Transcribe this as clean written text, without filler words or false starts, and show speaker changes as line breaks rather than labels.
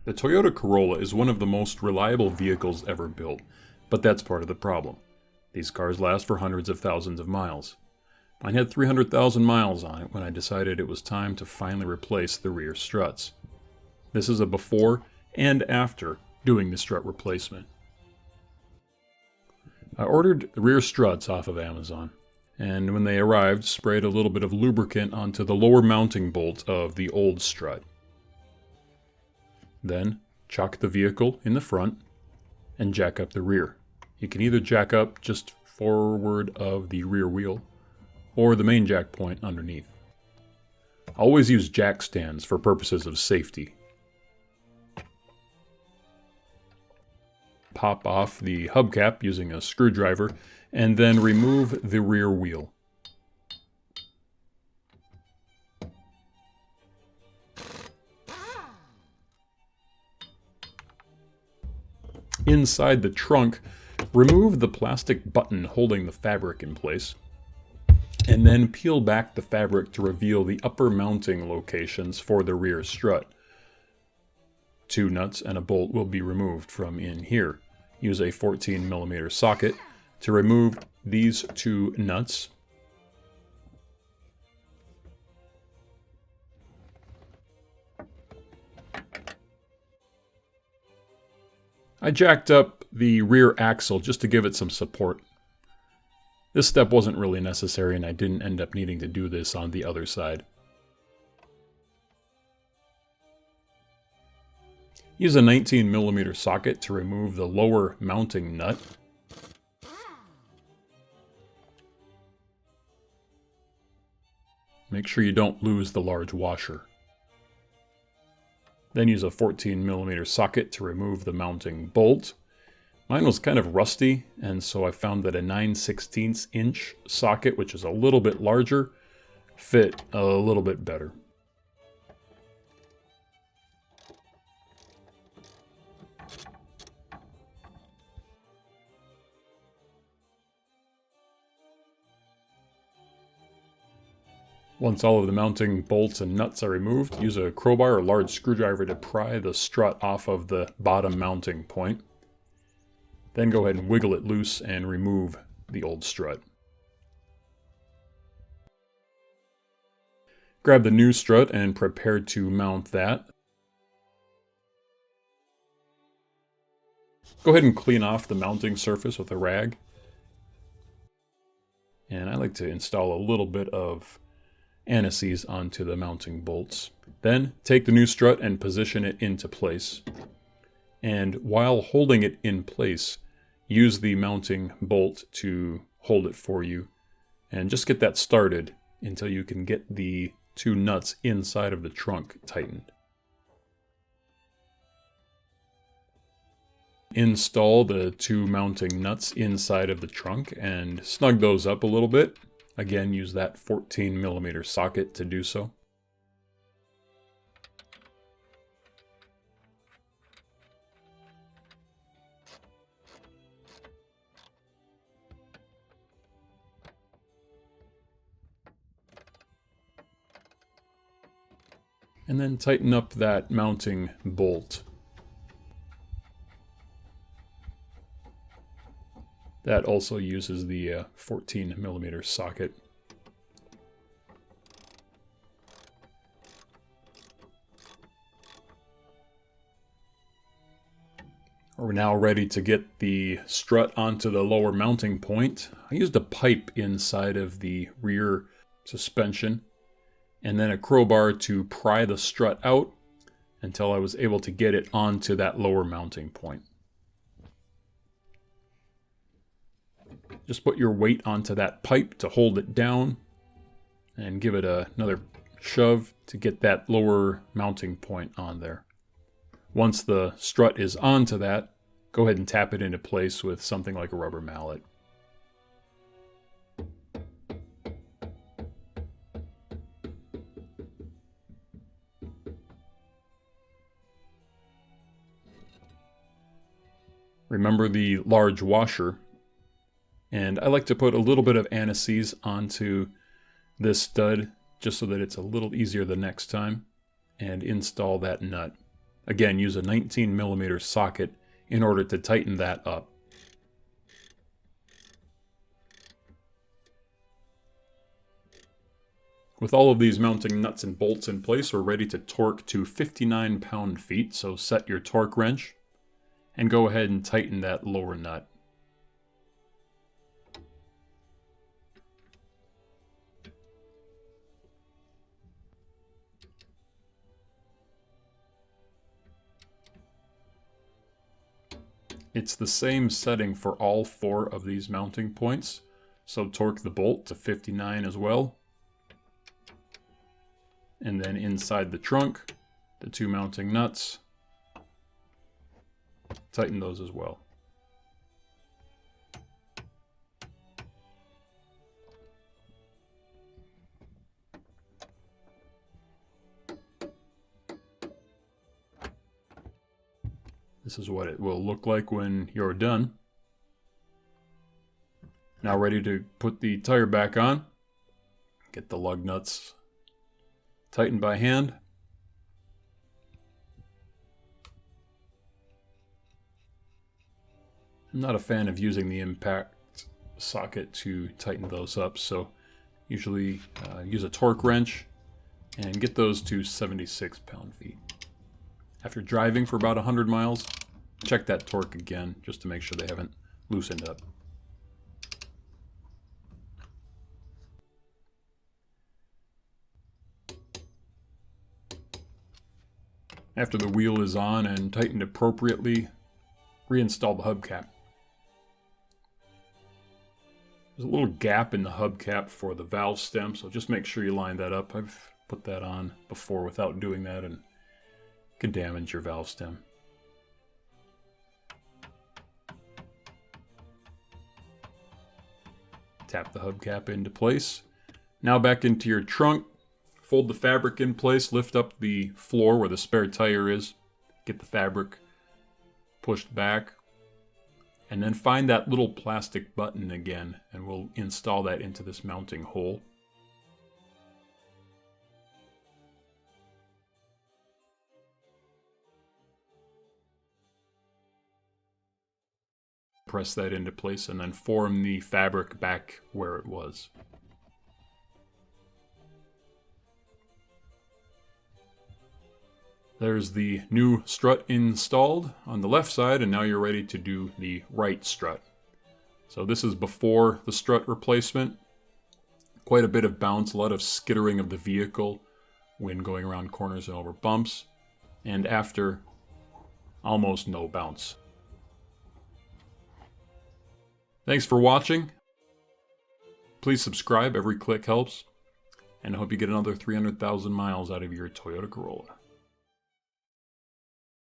The Toyota Corolla is one of the most reliable vehicles ever built, but that's part of the problem. These cars last for hundreds of thousands of miles. Mine had 300,000 miles on it when I decided it was time to finally replace the rear struts. This is a before and after doing the strut replacement. I ordered the rear struts off of Amazon, and when they arrived, sprayed a little bit of lubricant onto the lower mounting bolt of the old strut. Then, chock the vehicle in the front and jack up the rear. You can either jack up just forward of the rear wheel or the main jack point underneath. Always use jack stands for purposes of safety. Pop off the hubcap using a screwdriver and then remove the rear wheel. Inside the trunk, remove the plastic button holding the fabric in place, and then peel back the fabric to reveal the upper mounting locations for the rear strut. 2 nuts and a bolt will be removed from in here. Use a 14mm socket to remove these 2 nuts. I jacked up the rear axle just to give it some support. This step wasn't really necessary, and I didn't end up needing to do this on the other side. Use a 19mm socket to remove the lower mounting nut. Make sure you don't lose the large washer. Then use a 14mm socket to remove the mounting bolt. Mine was kind of rusty, and so I found that a 9/16 inch socket, which is a little bit larger, fit a little bit better. Once all of the mounting bolts and nuts are removed, use a crowbar or large screwdriver to pry the strut off of the bottom mounting point. Then go ahead and wiggle it loose and remove the old strut. Grab the new strut and prepare to mount that. Go ahead and clean off the mounting surface with a rag. And I like to install a little bit of anti-seize onto the mounting bolts. Then take the new strut and position it into place. And while holding it in place, use the mounting bolt to hold it for you. And just get that started until you can get the 2 nuts inside of the trunk tightened. Install the 2 mounting nuts inside of the trunk and snug those up a little bit. Again, use that 14mm socket to do so. And then tighten up that mounting bolt. That also uses the 14mm socket. We're now ready to get the strut onto the lower mounting point. I used a pipe inside of the rear suspension and then a crowbar to pry the strut out until I was able to get it onto that lower mounting point. Just put your weight onto that pipe to hold it down and give it another shove to get that lower mounting point on there. Once the strut is onto that, go ahead and tap it into place with something like a rubber mallet. Remember the large washer. And I like to put a little bit of anti-seize onto this stud just so that it's a little easier the next time, and install that nut. Again, use a 19mm socket in order to tighten that up. With all of these mounting nuts and bolts in place, we're ready to torque to 59 pound-feet, so set your torque wrench and go ahead and tighten that lower nut. It's the same setting for all 4 of these mounting points, so torque the bolt to 59 as well. And then inside the trunk, the 2 mounting nuts, tighten those as well. This is what it will look like when you're done. Now ready to put the tire back on. Get the lug nuts tightened by hand. I'm not a fan of using the impact socket to tighten those up, so usually use a torque wrench and get those to 76 pound-feet. After driving for about 100 miles, check that torque again just to make sure they haven't loosened up. After the wheel is on and tightened appropriately, reinstall the hubcap. There's a little gap in the hubcap for the valve stem, so just make sure you line that up. I've put that on before without doing that and can damage your valve stem. Tap the hubcap into place. Now back into your trunk. Fold the fabric in place, lift up the floor where the spare tire is, get the fabric pushed back, and then find that little plastic button again, and we'll install that into this mounting hole. Press that into place and then form the fabric back where it was. There's the new strut installed on the left side, and now you're ready to do the right strut. So this is before the strut replacement. Quite a bit of bounce, a lot of skittering of the vehicle when going around corners and over bumps. And after, almost no bounce. Thanks for watching. Please subscribe, every click helps. And I hope you get another 300,000 miles out of your Toyota Corolla.